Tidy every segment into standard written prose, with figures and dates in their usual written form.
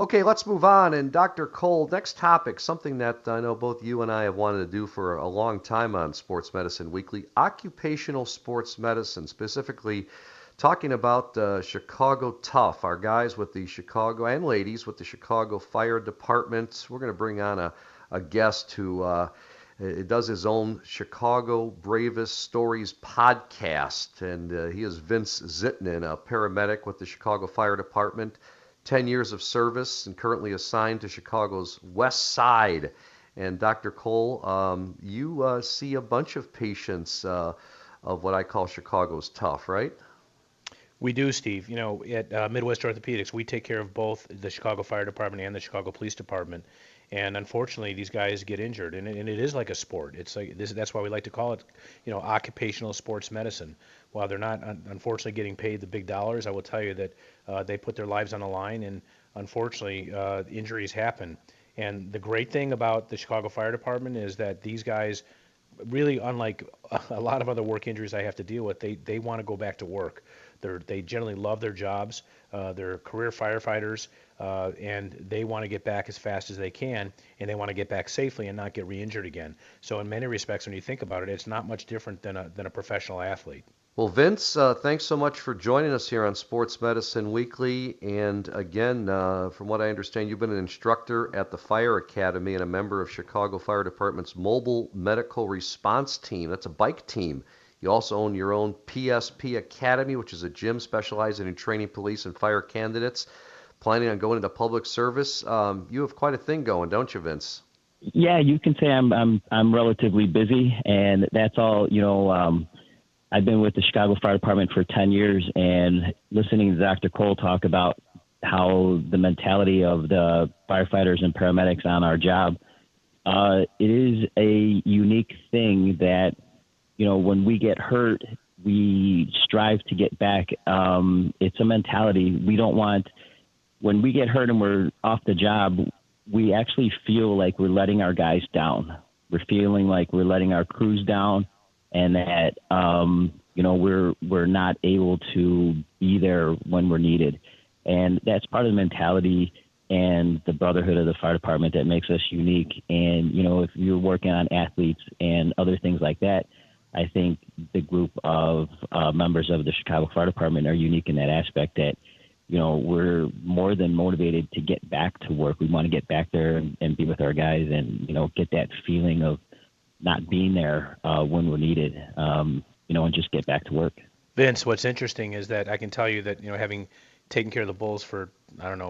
Okay, let's move on. And Dr. Cole, next topic, something that I know both you and I have wanted to do for a long time on Sports Medicine Weekly, occupational sports medicine, specifically talking about Chicago Tough, our guys with the Chicago, and ladies with the Chicago Fire Department. We're going to bring on a guest who it does his own Chicago Bravest Stories podcast, and he is Vince Zitnin, a paramedic with the Chicago Fire Department. 10 years of service and currently assigned to Chicago's West Side. And Dr. Cole, you see a bunch of patients of what I call Chicago's Tough, right? We do, Steve. At Midwest Orthopedics, we take care of both the Chicago Fire Department and the Chicago Police Department. And unfortunately, these guys get injured, and it is like a sport. It's like this. That's why we like to call it, occupational sports medicine. While they're not unfortunately getting paid the big dollars, I will tell you that they put their lives on the line, and unfortunately, injuries happen. And the great thing about the Chicago Fire Department is that these guys really, unlike a lot of other work injuries I have to deal with, they want to go back to work. They generally love their jobs. They're career firefighters, and they want to get back as fast as they can, and they want to get back safely and not get re-injured again. So in many respects, when you think about it, it's not much different than a professional athlete. Well, Vince, thanks so much for joining us here on Sports Medicine Weekly. And again, from what I understand, you've been an instructor at the Fire Academy and a member of Chicago Fire Department's Mobile Medical Response Team. That's a bike team. You also own your own PSP Academy, which is a gym specializing in training police and fire candidates. Planning on going into public service. You have quite a thing going, don't you, Vince? Yeah, you can say I'm relatively busy, and that's all. I've been with the Chicago Fire Department for 10 years, and listening to Dr. Cole talk about how the mentality of the firefighters and paramedics on our job, it is a unique thing that, when we get hurt, we strive to get back. It's a mentality. We don't want, when we get hurt and we're off the job, we actually feel like we're letting our guys down. We're feeling like we're letting our crews down, and that we're not able to be there when we're needed. And that's part of the mentality and the brotherhood of the fire department that makes us unique. And if you're working on athletes and other things like that, I think the group of members of the Chicago Fire Department are unique in that aspect, that we're more than motivated to get back to work. We want to get back there and be with our guys, and get that feeling of not being there when we're needed, and just get back to work. Vince, what's interesting is that I can tell you that, having taken care of the Bulls for,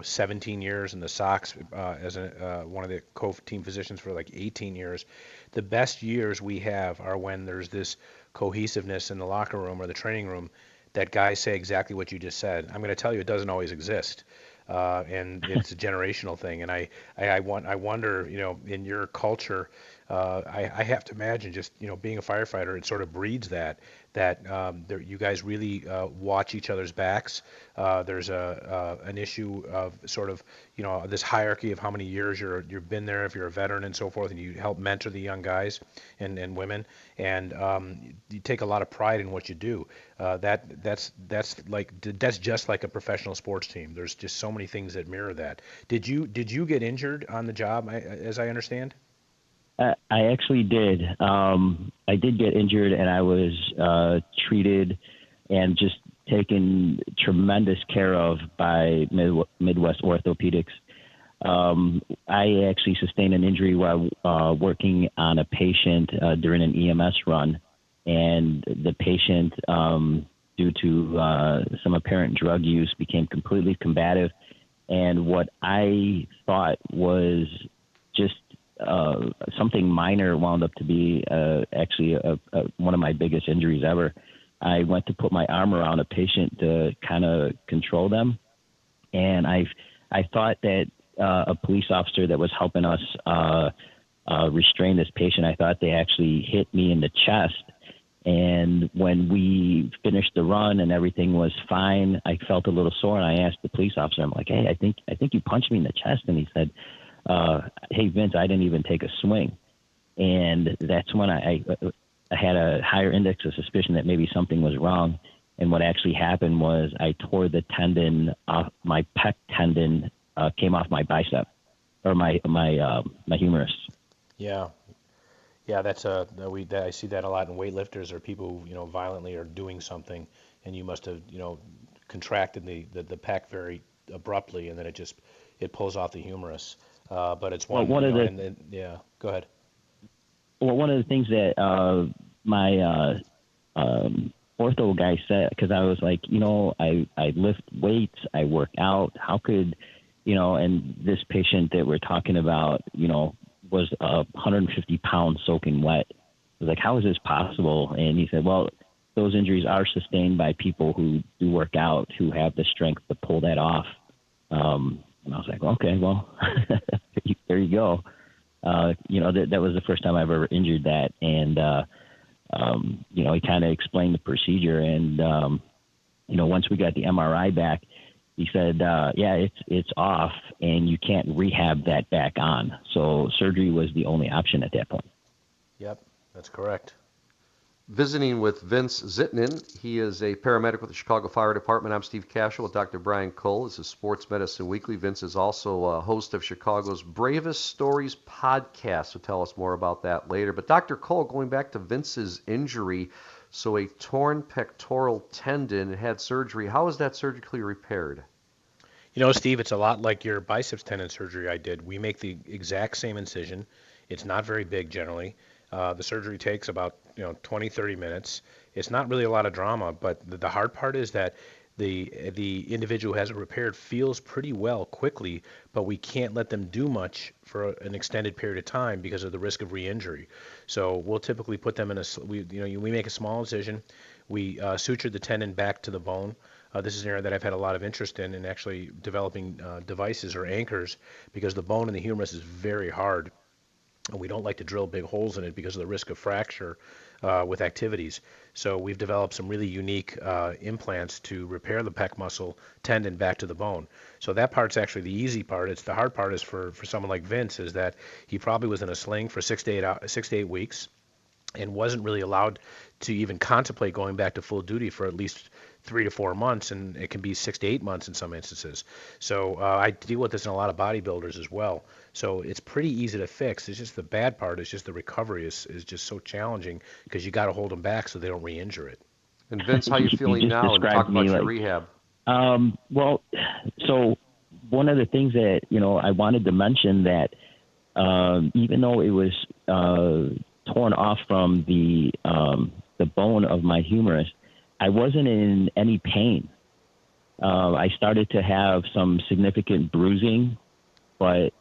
17 years, and the Sox as one of the co-team physicians for like 18 years, the best years we have are when there's this cohesiveness in the locker room or the training room, that guys say exactly what you just said. I'm going to tell you, it doesn't always exist. And it's a generational thing. And I wonder, in your culture, I have to imagine, just being a firefighter, it sort of breeds that you guys really watch each other's backs. There's an issue of sort of this hierarchy of how many years you've been there, if you're a veteran and so forth, and you help mentor the young guys and women, and you take a lot of pride in what you do. That's just like a professional sports team. There's just so many things that mirror that. Did you get injured on the job, as I understand? I actually did. I did get injured, and I was treated and just taken tremendous care of by Midwest Orthopedics. I actually sustained an injury while working on a patient during an EMS run, and the patient, due to some apparent drug use, became completely combative. And what I thought was just something minor wound up to be actually one of my biggest injuries ever. I went to put my arm around a patient to kind of control them, and I thought that a police officer that was helping us restrain this patient, I thought they actually hit me in the chest. And when we finished the run and everything was fine, I felt a little sore, and I asked the police officer, I'm like, hey, I think you punched me in the chest. And he said, hey, Vince, I didn't even take a swing. And that's when I had a higher index of suspicion that maybe something was wrong. And what actually happened was I tore the tendon off, my pec tendon came off my bicep or my humerus. Yeah. Yeah, I see that a lot in weightlifters or people who, violently are doing something, and you must have, contracted the pec very abruptly, and then it pulls off the humerus. But it's Well, one, and then, yeah, go ahead. Well, one of the things that my ortho guy said, because I was like, I lift weights, I work out. How could, and this patient that we're talking about, was 150 pounds soaking wet. I was like, how is this possible? And he said, well, those injuries are sustained by people who do work out, who have the strength to pull that off. And I was like, okay, well, there you go. That was the first time I've ever injured that. And, he kind of explained the procedure. And, once we got the MRI back, he said, it's off and you can't rehab that back on. So surgery was the only option at that point. Yep, that's correct. Visiting with Vince Zitnin. He is a paramedic with the Chicago Fire Department. I'm Steve Cashel with Dr. Brian Cole. This is Sports Medicine Weekly. Vince is also a host of Chicago's Bravest Stories podcast. So tell us more about that later. But Dr. Cole, going back to Vince's injury, so a torn pectoral tendon, had surgery. How was that surgically repaired? Steve, it's a lot like your biceps tendon surgery I did. We make the exact same incision. It's not very big generally. The surgery takes about 20, 30 minutes. It's not really a lot of drama, but the hard part is that the individual who has it repaired feels pretty well quickly, but we can't let them do much for an extended period of time because of the risk of re-injury. So we'll typically put them in we make a small incision. We suture the tendon back to the bone. This is an area that I've had a lot of interest in actually developing devices or anchors, because the bone in the humerus is very hard. And we don't like to drill big holes in it because of the risk of fracture with activities. So we've developed some really unique implants to repair the pec muscle tendon back to the bone. So that part's actually the easy part. It's the hard part is for someone like Vince, is that he probably was in a sling for 6 to 8 weeks and wasn't really allowed to even contemplate going back to full duty for at least 3 to 4 months, and it can be 6 to 8 months in some instances. So I deal with this in a lot of bodybuilders as well. So it's pretty easy to fix. It's just the bad part is just the recovery is just so challenging, because you got to hold them back so they don't re-injure it. And Vince, how you feeling now? And talk about your rehab. Well, so one of the things that I wanted to mention, that even though it was torn off from the bone of my humerus, I wasn't in any pain. I started to have some significant bruising, but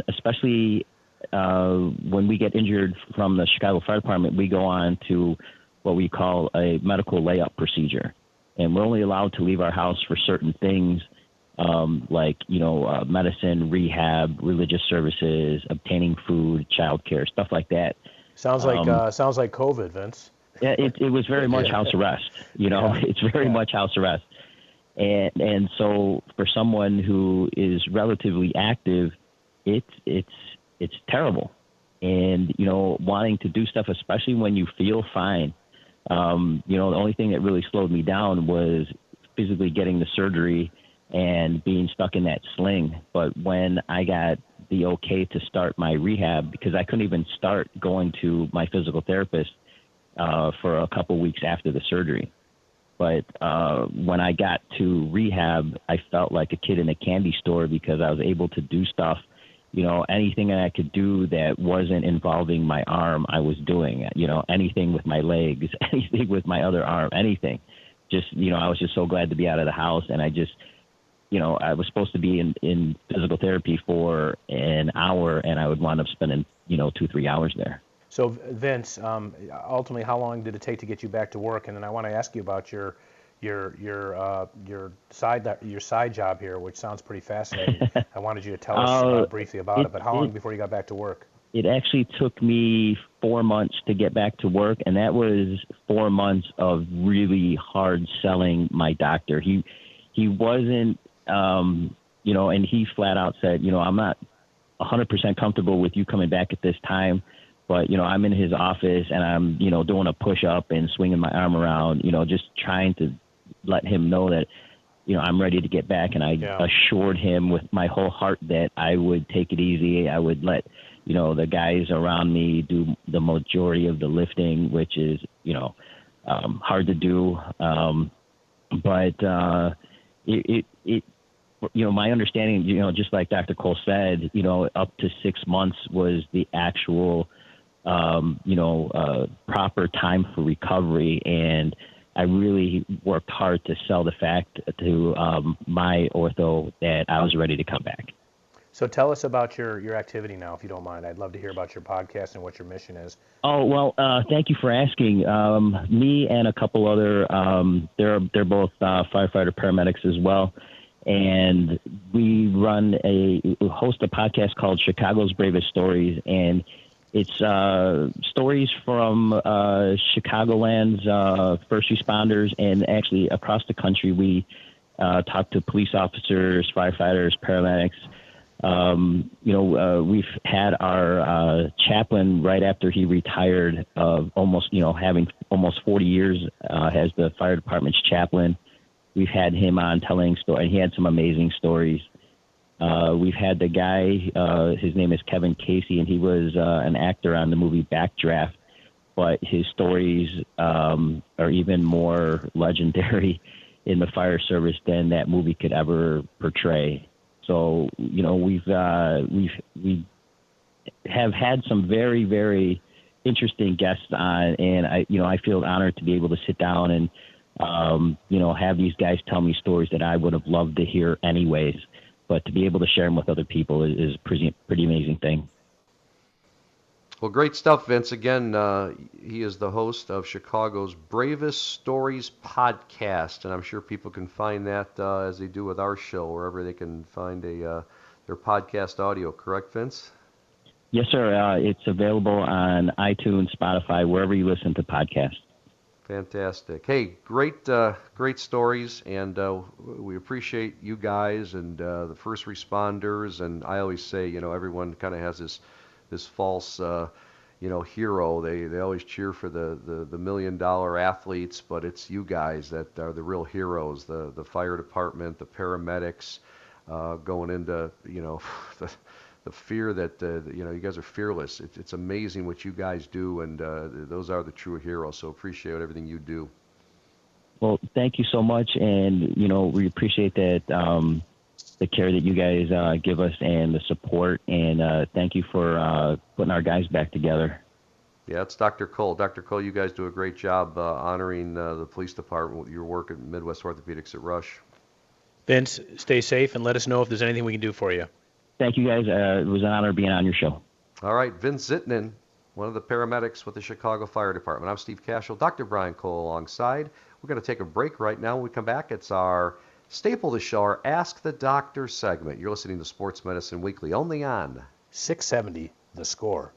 especially when we get injured from the Chicago Fire Department, we go on to what we call a medical layup procedure, and we're only allowed to leave our house for certain things, like medicine, rehab, religious services, obtaining food, childcare, stuff like that. Sounds like COVID, Vince. Yeah, it was very much house arrest. It's very much house arrest. And so for someone who is relatively active, it's terrible. And, wanting to do stuff, especially when you feel fine. The only thing that really slowed me down was physically getting the surgery and being stuck in that sling. But when I got the okay to start my rehab, because I couldn't even start going to my physical therapist for a couple weeks after the surgery. But when I got to rehab, I felt like a kid in a candy store, because I was able to do stuff, anything that I could do that wasn't involving my arm, I was doing, anything with my legs, anything with my other arm, anything. Just, I was just so glad to be out of the house. And I just, I was supposed to be in physical therapy for an hour, and I would wind up spending, 2-3 hours there. So Vince, ultimately, how long did it take to get you back to work? And then I want to ask you about your side job here, which sounds pretty fascinating. I wanted you to tell us briefly about it. But how long before you got back to work? It actually took me 4 months to get back to work, and that was 4 months of really hard selling my doctor. He wasn't, and he flat out said, I'm not 100% comfortable with you coming back at this time. But, I'm in his office and I'm, doing a push up and swinging my arm around, just trying to let him know that, I'm ready to get back. And I assured him with my whole heart that I would take it easy. I would let, the guys around me do the majority of the lifting, which is, hard to do. But my understanding, just like Dr. Cole said, up to 6 months was the actual, proper time for recovery. And I really worked hard to sell the fact to my ortho that I was ready to come back. So tell us about your activity now, if you don't mind. I'd love to hear about your podcast and what your mission is. Oh, well, thank you for asking. Me and a couple other, they're both firefighter paramedics as well. And we host a podcast called Chicago's Bravest Stories. And it's stories from Chicagoland's first responders, and actually across the country. We talk to police officers, firefighters, paramedics. We've had our chaplain right after he retired of having almost 40 years as the fire department's chaplain. We've had him on telling stories, and he had some amazing stories. We've had the guy, his name is Kevin Casey, and he was an actor on the movie Backdraft, but his stories are even more legendary in the fire service than that movie could ever portray. So, we have had some very, very interesting guests on, and I feel honored to be able to sit down and, have these guys tell me stories that I would have loved to hear anyways. But to be able to share them with other people is a pretty amazing thing. Well, great stuff, Vince. Again, he is the host of Chicago's Bravest Stories podcast, and I'm sure people can find that as they do with our show, wherever they can find their podcast audio. Correct, Vince? Yes, sir. It's available on iTunes, Spotify, wherever you listen to podcasts. Fantastic. Hey, great stories, and we appreciate you guys and the first responders. And I always say, everyone kind of has this false, hero. They always cheer for the $1 million athletes, but it's you guys that are the real heroes. The fire department, the paramedics, going into the fear that you guys are fearless. It's amazing what you guys do, and those are the true heroes. So appreciate everything you do. Well, thank you so much, and we appreciate that the care that you guys give us and the support, and thank you for putting our guys back together. Yeah, it's Dr. Cole. Dr. Cole, you guys do a great job honoring the police department with your work at Midwest Orthopedics at Rush. Vince, stay safe and let us know if there's anything we can do for you. Thank you, guys. It was an honor being on your show. All right, Vince Zitnin, one of the paramedics with the Chicago Fire Department. I'm Steve Cashel, Dr. Brian Cole alongside. We're going to take a break right now. When we come back, it's our staple of the show, our Ask the Doctor segment. You're listening to Sports Medicine Weekly, only on 670, The Score.